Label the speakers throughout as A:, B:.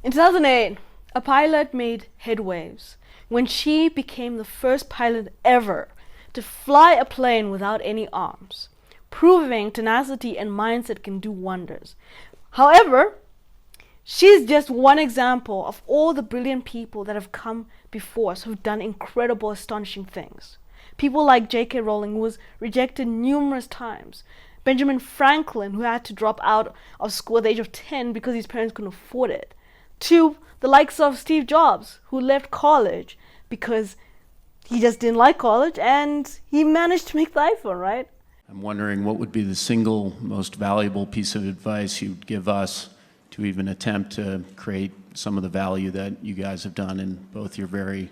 A: In 2008, a pilot made headwaves when she became the first pilot ever to fly a plane without any arms, proving tenacity and mindset can do wonders. However, she's just one example of all the brilliant people that have come before us who've done incredible, astonishing things. People like J.K. Rowling, who was rejected numerous times. Benjamin Franklin, who had to drop out of school at the age of 10 because his parents couldn't afford it. To the likes of Steve Jobs, who left college because he just didn't like college and he managed to make the iPhone, right?
B: I'm wondering what would be the single most valuable piece of advice you'd give us to even attempt to create some of the value that you guys have done in both your very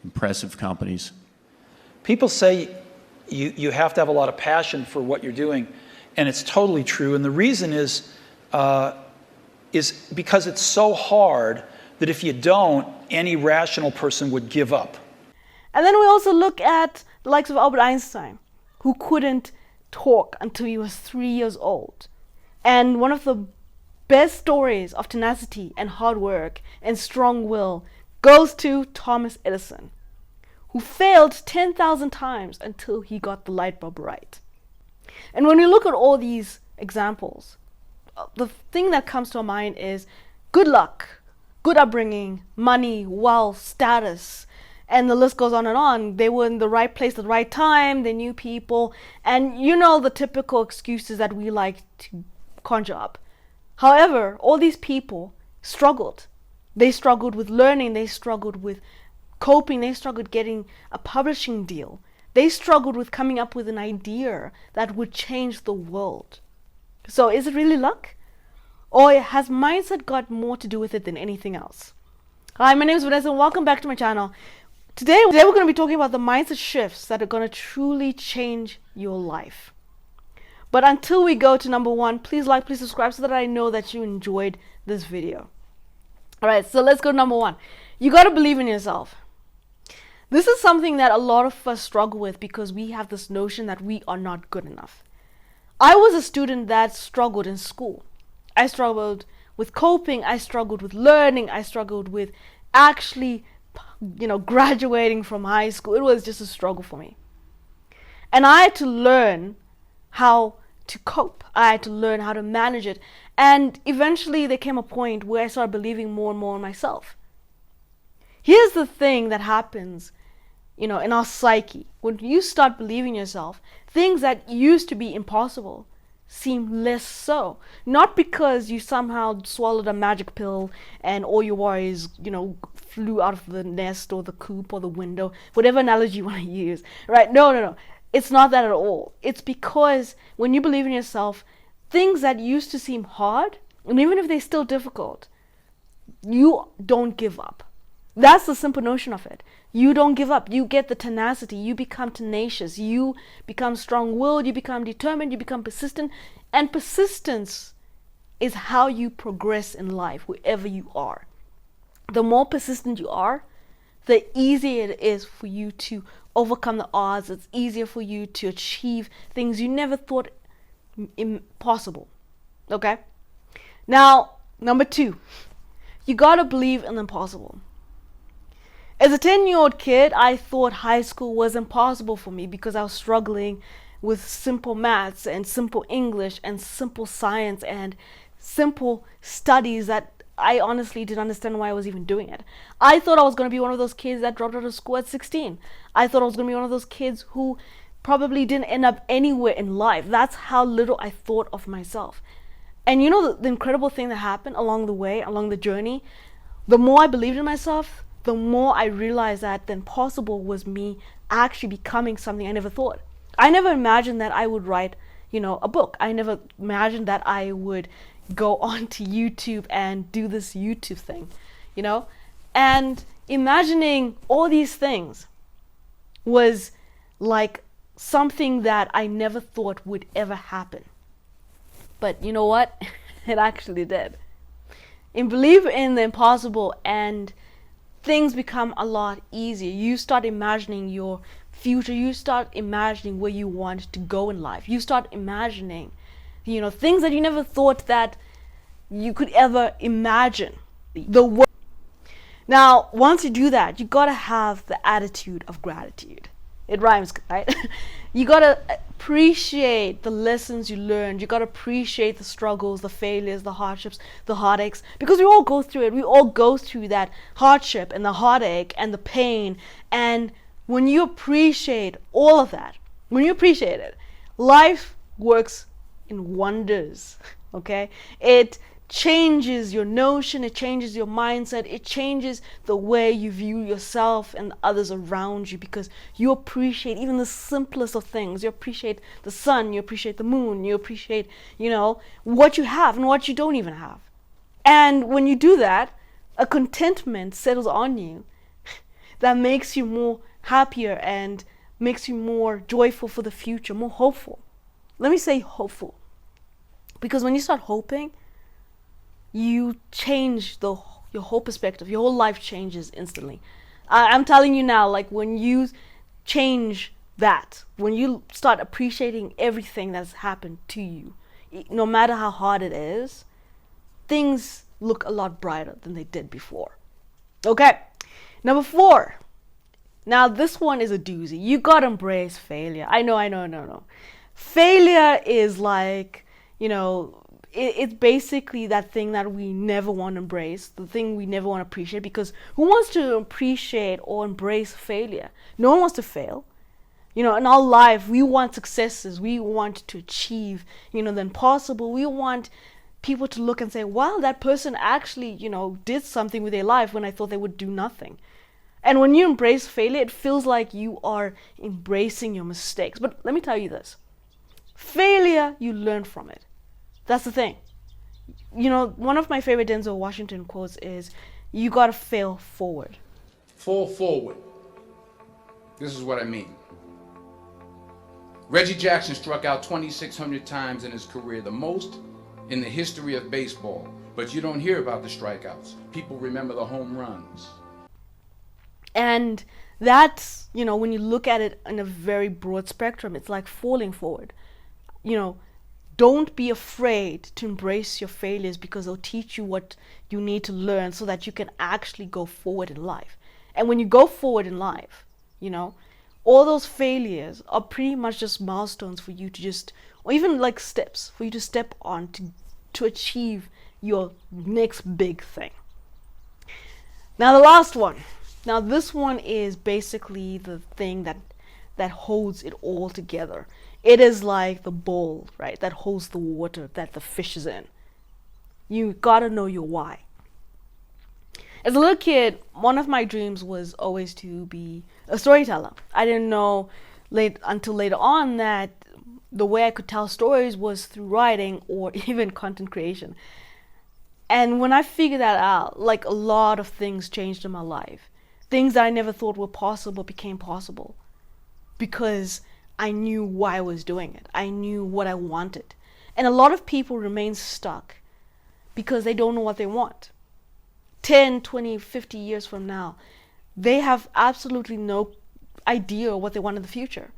B: impressive companies.
C: People say you have to have a lot of passion for what you're doing, and it's totally true. And the reason is because it's so hard that if you don't, any rational person would give up.
A: And then we also look at the likes of Albert Einstein, who couldn't talk until he was 3 years old. And one of the best stories of tenacity and hard work and strong will goes to Thomas Edison, who failed 10,000 times until he got the light bulb right. And when we look at all these examples, the thing that comes to our mind is good luck, good upbringing, money, wealth, status, and the list goes on and on. They were in the right place at the right time, they knew people, and you know the typical excuses that we like to conjure up. However, all these people struggled. They struggled with learning, they struggled with coping, they struggled getting a publishing deal. They struggled with coming up with an idea that would change the world. So is it really luck? Or has mindset got more to do with it than anything else? Hi, my name is Vanessa and welcome back to my channel. Today we're going to be talking about the mindset shifts that are going to truly change your life. But until we go to number one, please like, please subscribe so that I know that you enjoyed this video. Alright, so let's go to number one. You got to believe in yourself. This is something that a lot of us struggle with because we have this notion that we are not good enough. I was a student that struggled in school. I struggled with coping, I struggled with learning, I struggled with actually, graduating from high school. It was just a struggle for me. And I had to learn how to cope. I had to learn how to manage it. And eventually there came a point where I started believing more and more in myself. Here's the thing that happens, in our psyche. When you start believing in yourself, things that used to be impossible seem less so. Not because you somehow swallowed a magic pill and all your worries, flew out of the nest or the coop or the window, whatever analogy you want to use, right? No. It's not that at all. It's because when you believe in yourself, things that used to seem hard, and even if they're still difficult, you don't give up. That's the simple notion of it. You don't give up. You get the tenacity. You become tenacious. You become strong-willed. You become determined. You become persistent. And persistence is how you progress in life, wherever you are. The more persistent you are, the easier it is for you to overcome the odds. It's easier for you to achieve things you never thought impossible. Okay? Now, number two, you gotta believe in the impossible. As a 10-year-old kid, I thought high school was impossible for me because I was struggling with simple maths and simple English and simple science and simple studies that I honestly didn't understand why I was even doing it. I thought I was going to be one of those kids that dropped out of school at 16. I thought I was going to be one of those kids who probably didn't end up anywhere in life. That's how little I thought of myself. And the incredible thing that happened along the way, along the journey, the more I believed in myself, the more I realized that the impossible was me actually becoming something I never thought. I never imagined that I would write, a book. I never imagined that I would go on to YouTube and do this YouTube thing, And imagining all these things was like something that I never thought would ever happen. But you know what? It actually did. And believe in the impossible and things become a lot easier. You start imagining your future. You start imagining where you want to go in life. You start imagining, things that you never thought that you could ever imagine. the world. Now, once you do that, you gotta have the attitude of gratitude. It rhymes, right? You gotta appreciate the lessons you learned. You gotta appreciate the struggles, the failures, the hardships, the heartaches, because we all go through it. We all go through that hardship and the heartache and the pain. And when you appreciate all of that, when you appreciate it, life works in wonders. Okay? It changes your notion, it changes your mindset, it changes the way you view yourself and others around you, because you appreciate even the simplest of things. You appreciate the sun, you appreciate the moon, you appreciate, what you have and what you don't even have. And when you do that, a contentment settles on you that makes you more happier and makes you more joyful for the future, more hopeful. Let me say hopeful, because when you start hoping, you change your whole perspective. Your whole life changes instantly. I'm telling you now, like when you change that, when you start appreciating everything that's happened to you, no matter how hard it is, things look a lot brighter than they did before. Okay, number 4. Now this one is a doozy. You gotta embrace failure. I know. Failure is like, it's basically that thing that we never want to embrace, the thing we never want to appreciate, because who wants to appreciate or embrace failure? No one wants to fail. In our life, we want successes. We want to achieve, the impossible. We want people to look and say, wow, that person actually, did something with their life when I thought they would do nothing. And when you embrace failure, it feels like you are embracing your mistakes. But let me tell you this. Failure, you learn from it. That's the thing. One of my favorite Denzel Washington quotes is, you gotta fail forward.
D: Fall forward. This is what I mean. Reggie Jackson struck out 2,600 times in his career, the most in the history of baseball. But you don't hear about the strikeouts. People remember the home runs.
A: And that's, when you look at it in a very broad spectrum, it's like falling forward. Don't be afraid to embrace your failures, because they'll teach you what you need to learn so that you can actually go forward in life. And when you go forward in life, all those failures are pretty much just milestones for you to just, or even like steps for you to step on to achieve your next big thing. Now the last one. Now this one is basically the thing that holds it all together. It is like the bowl, right, that holds the water that the fish is in. You gotta know your why. As a little kid, one of my dreams was always to be a storyteller. I didn't know until later on that the way I could tell stories was through writing or even content creation. And when I figured that out, like a lot of things changed in my life. Things that I never thought were possible became possible, because I knew why I was doing it. I knew what I wanted. And a lot of people remain stuck because they don't know what they want. 10, 20, 50 years from now, they have absolutely no idea what they want in the future,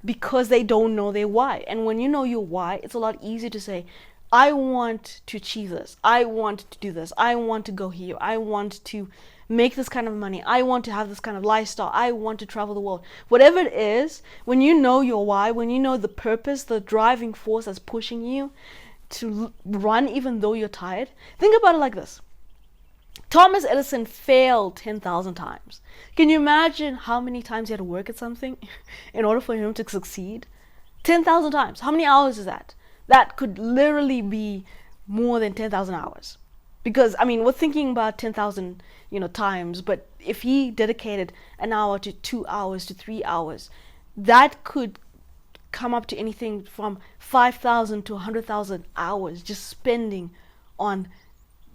A: because they don't know their why. And when you know your why, it's a lot easier to say, I want to achieve this. I want to do this. I want to go here. I want to make this kind of money. I want to have this kind of lifestyle. I want to travel the world. Whatever it is, when you know your why, when you know the purpose, the driving force that's pushing you to run even though you're tired, think about it like this. Thomas Edison failed 10,000 times. Can you imagine how many times he had to work at something in order for him to succeed? 10,000 times. How many hours is that? That could literally be more than 10,000 hours. Because, we're thinking about 10,000, times, but if he dedicated an hour to 2 hours to 3 hours, that could come up to anything from 5,000 to 100,000 hours just spending on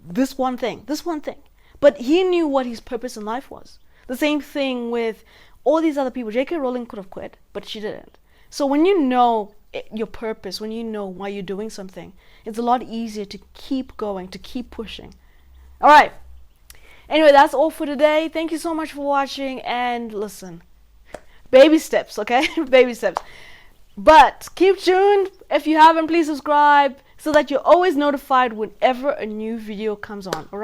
A: this one thing. But he knew what his purpose in life was. The same thing with all these other people. J.K. Rowling could have quit, but she didn't. So when you know your purpose, when you know why you're doing something, it's a lot easier to keep going, to keep pushing. All right. Anyway, that's all for today. Thank you so much for watching. And listen, baby steps, okay? Baby steps. But keep tuned. If you haven't, please subscribe so that you're always notified whenever a new video comes on. All right?